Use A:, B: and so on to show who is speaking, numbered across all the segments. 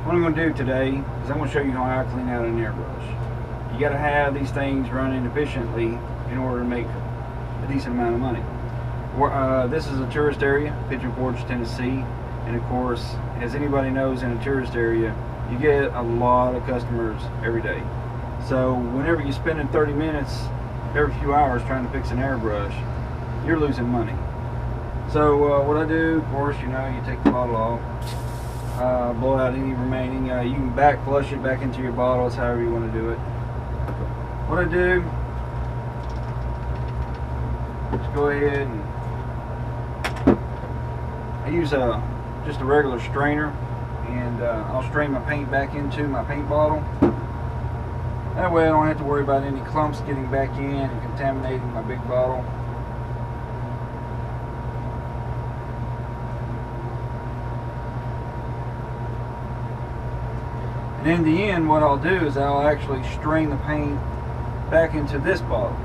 A: What I'm going to do today is I'm going to show you how I clean out an airbrush. You got to have these things running efficiently in order to make a decent amount of money. This is a tourist area, Pigeon Forge, Tennessee, and of course, as anybody knows, in a tourist area, you get a lot of customers every day. So whenever you're spending 30 minutes every few hours trying to fix an airbrush, you're losing money. So what I do, of course, you take the bottle off, blow out any remaining. You can back flush it back into your bottles, however you want to do it. What I do, just go ahead and I use just a regular strainer, and I'll strain my paint back into my paint bottle. That way I don't have to worry about any clumps getting back in and contaminating my big bottle. And in the end, what I'll do is I'll actually strain the paint back into this bottle.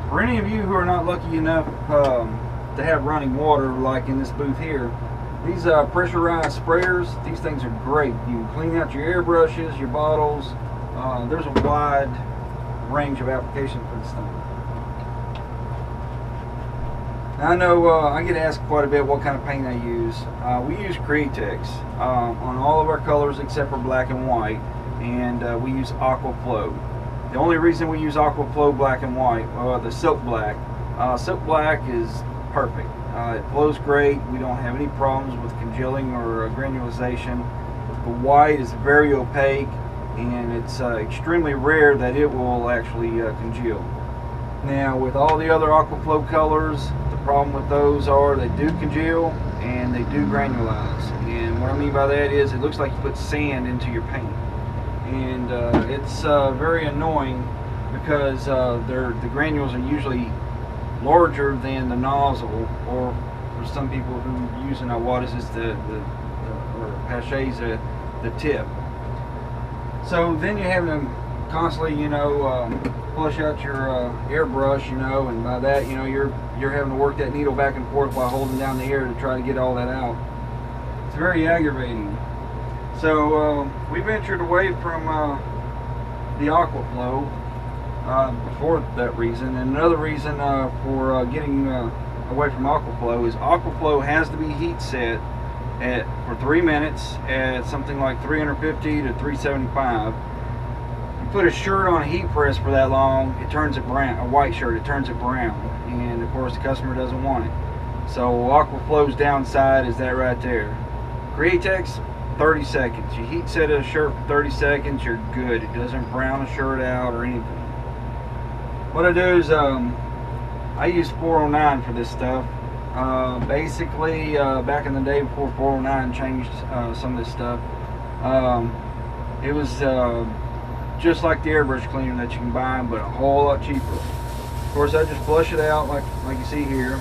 A: For any of you who are not lucky enough to have running water like in this booth here, these pressurized sprayers, these things are great. You can clean out your airbrushes, your bottles. There's a wide range of application for this thing. Now, I know I get asked quite a bit what kind of paint I use. We use Createx on all of our colors except for black and white, and we use Aquaflow. The only reason we use Aquaflow black and white, the Silk Black is perfect. It flows great. We don't have any problems with congealing or granulation. The white is very opaque, and it's extremely rare that it will actually congeal. Now, with all the other Aquaflow colors, the problem with those are they do congeal and they do granulize. And what I mean by that is it looks like you put sand into your paint. And it's very annoying because the granules are usually larger than the nozzle, or for some people who are using what is this, or Pache's the tip. So then you're having to constantly, flush out your airbrush, and by that, you're having to work that needle back and forth while holding down the air to try to get all that out. It's very aggravating. So we ventured away from the Aquaflow for that reason. And another reason for getting away from Aquaflow is Aquaflow has to be heat set for 3 minutes at something like 350 to 375. You put a shirt on a heat press for that long, it turns it brown. A white shirt, it turns it brown, and of course the customer doesn't want it. So Aquaflow's downside is that right there. Createx, 30 seconds. You heat set a shirt for 30 seconds, you're good. It doesn't brown a shirt out or anything. What I do is I use 409 for this stuff. Basically, back in the day before 409 changed some of this stuff, it was just like the airbrush cleaner that you can buy, but a whole lot cheaper. Of course, I just flush it out like you see here.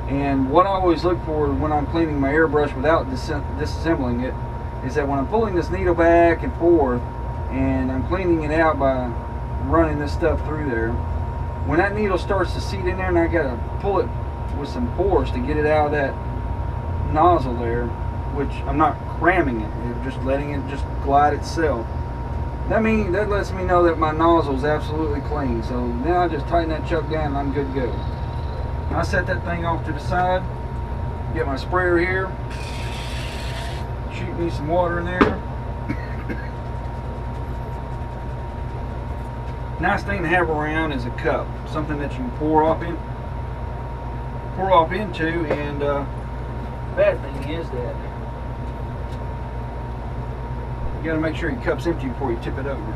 A: And what I always look for when I'm cleaning my airbrush without disassembling it is that when I'm pulling this needle back and forth and I'm cleaning it out by running this stuff through there, when that needle starts to seat in there and I gotta pull it with some force to get it out of that nozzle there, which I'm not cramming it, I'm just letting it just glide itself. That lets me know that my nozzle is absolutely clean. So now I just tighten that chuck down and I'm good to go. I set that thing off to the side, get my sprayer here, shoot me some water in there. Nice thing to have around is a cup, something that you can pour off into, and bad thing is that you got to make sure your cup's empty before you tip it over.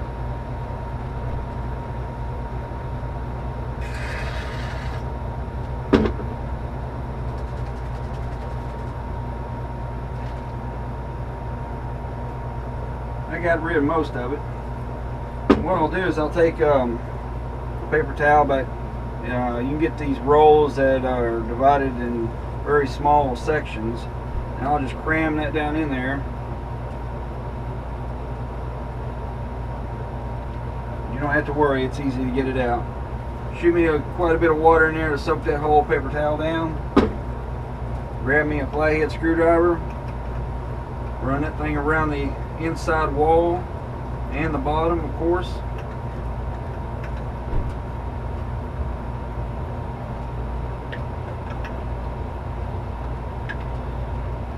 A: I got rid of most of it. What I'll do is I'll take a paper towel, but you can get these rolls that are divided in very small sections, and I'll just cram that down in there. You don't have to worry, it's easy to get it out. Shoot me quite a bit of water in there to soak that whole paper towel down. Grab me a flathead screwdriver, run that thing around the inside wall and the bottom, of course.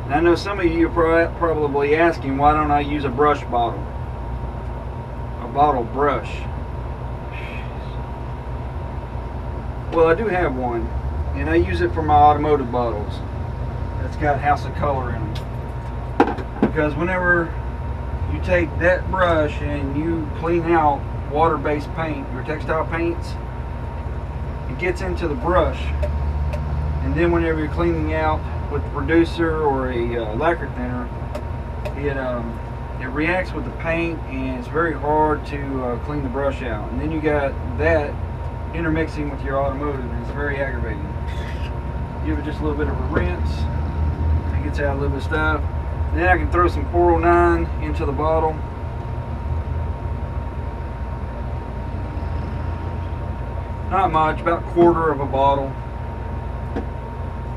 A: And I know some of you are probably asking, why don't I use a brush bottle? A bottle brush. Well, I do have one, and I use it for my automotive bottles. It's got House of Color in them. Because whenever you take that brush and you clean out water-based paint, your textile paints, it gets into the brush, and then whenever you're cleaning out with the producer or a lacquer thinner, it reacts with the paint, and it's very hard to clean the brush out. And then you got that intermixing with your automotive, and it's very aggravating. Give it just a little bit of a rinse. It gets out a little bit of stuff. Then I can throw some 409 into the bottle. Not much, about a quarter of a bottle.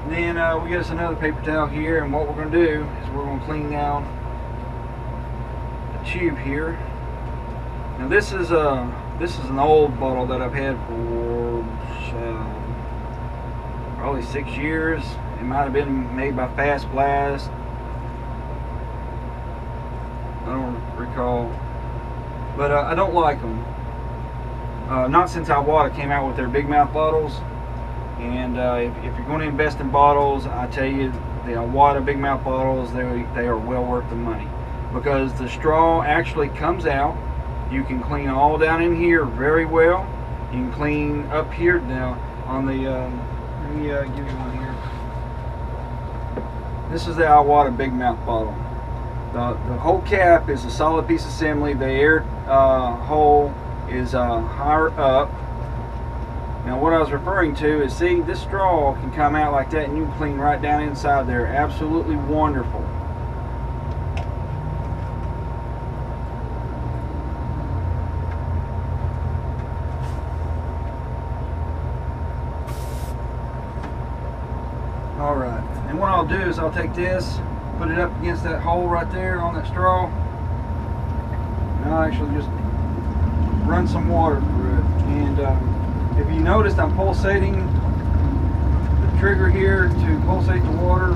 A: Then we get us another paper towel here, and what we're going to do is we're going to clean down the tube here. Now this is an old bottle that I've had for probably 6 years. It might have been made by Fast Blast. I don't recall, but I don't like them. Not since Iwata came out with their big mouth bottles. And if you're going to invest in bottles, I tell you, the Iwata big mouth bottles, they are well worth the money, because the straw actually comes out. You can clean all down in here very well. You can clean up here now on the. Let me give you one here. This is the Iwata big mouth bottle. The whole cap is a solid piece of assembly. The air hole is higher up. Now what I was referring to is, see, this straw can come out like that, and you can clean right down inside there. Absolutely wonderful. Alright, and what I'll do is I'll take this, put it up against that hole right there on that straw, and I'll actually just run some water through it. And if you noticed, I'm pulsating the trigger here to pulsate the water.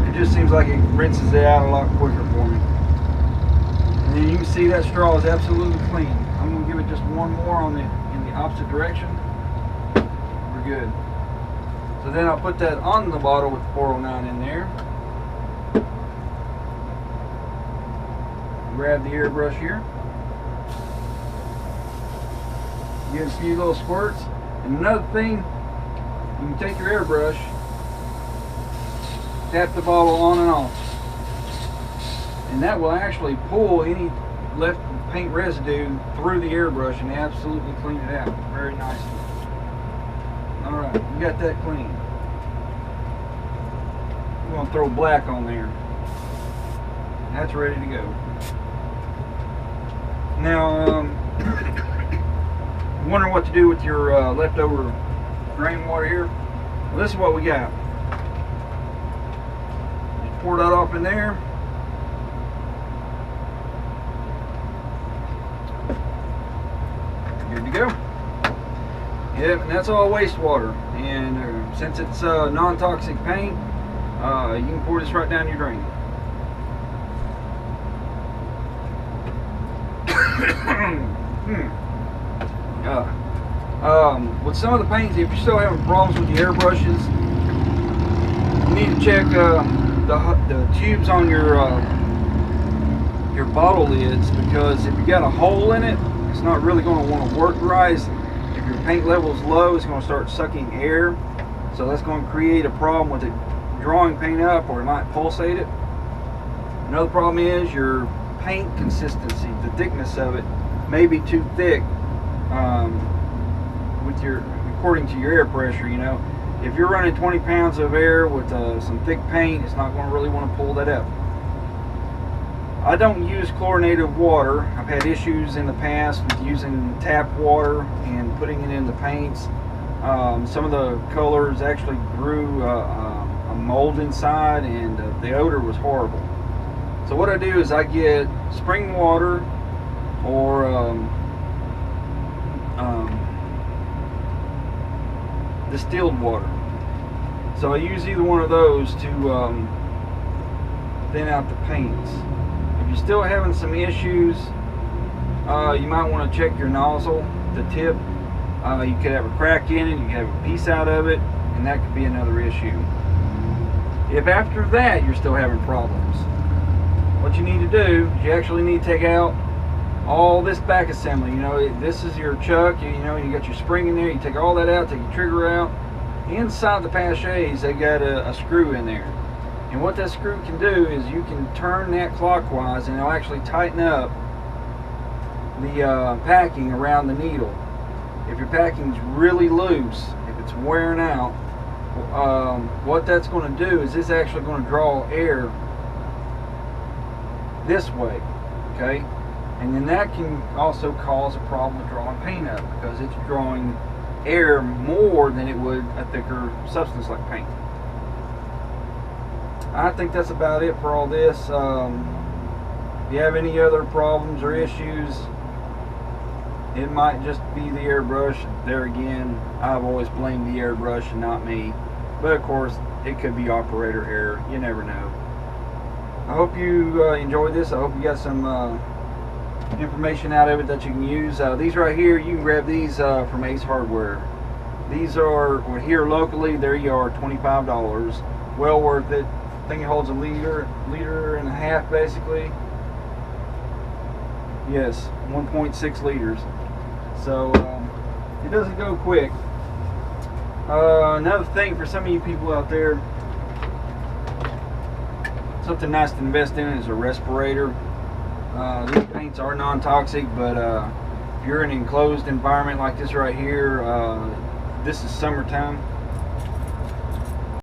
A: It just seems like it rinses it out a lot quicker for me. And then you can see that straw is absolutely clean. I'm going to give it just one more in the opposite direction. We're good. So then I'll put that on the bottle with the 409 in there. Grab the airbrush here. Get a few little squirts. And another thing, you can take your airbrush, tap the bottle on and off, and that will actually pull any left paint residue through the airbrush and absolutely clean it out very nicely. Alright, we got that clean. We're going to throw black on there. That's ready to go. Now, wondering what to do with your leftover drain water here? Well, this is what we got. Just pour that off in there. Good to go. Yep, and that's all wastewater. And since it's non-toxic paint, you can pour this right down your drain. With some of the paints, if you're still having problems with your airbrushes, you need to check the tubes on your bottle lids, because if you got a hole in it, it's not really going to want to work right. If your paint level is low, it's going to start sucking air, so that's going to create a problem with it drawing paint up, or it might pulsate it. Another problem is your paint consistency, the thickness of it may be too thick. According to your air pressure, you know, if you're running 20 pounds of air with some thick paint, it's not going to really want to pull that up. I don't use chlorinated water. I've had issues in the past with using tap water and putting it in the paints. Some of the colors actually grew a mold inside, and the odor was horrible. So what I do is I get spring water or distilled water. So I use either one of those to thin out the paints. If you're still having some issues, you might want to check your nozzle, the tip. You could have a crack in it, you could have a piece out of it, and that could be another issue. If after that you're still having problems, what you need to do is you actually need to take out all this back assembly. You know, this is your chuck, you know, you got your spring in there, you take all that out, take your trigger out. Inside the paches, they got a screw in there. And what that screw can do is you can turn that clockwise and it'll actually tighten up the packing around the needle. If your packing's really loose, if it's wearing out, what that's going to do is it's actually going to draw air this way, okay? And then that can also cause a problem with drawing paint up, because it's drawing air more than it would a thicker substance like paint. I think that's about it for all this. If you have any other problems or issues, it might just be the airbrush. There again, I've always blamed the airbrush and not me. But of course, it could be operator error. You never know. I hope you enjoyed this. I hope you got some information out of it that you can use. These right here, you can grab these from Ace Hardware. These are here locally. There you are, $25. Well worth it. I think it holds a liter and a half basically. Yes, 1.6 liters. So it doesn't go quick. Another thing for some of you people out there, something nice to invest in is a respirator. These paints are non-toxic, but if you're in an enclosed environment like this right here, this is summertime.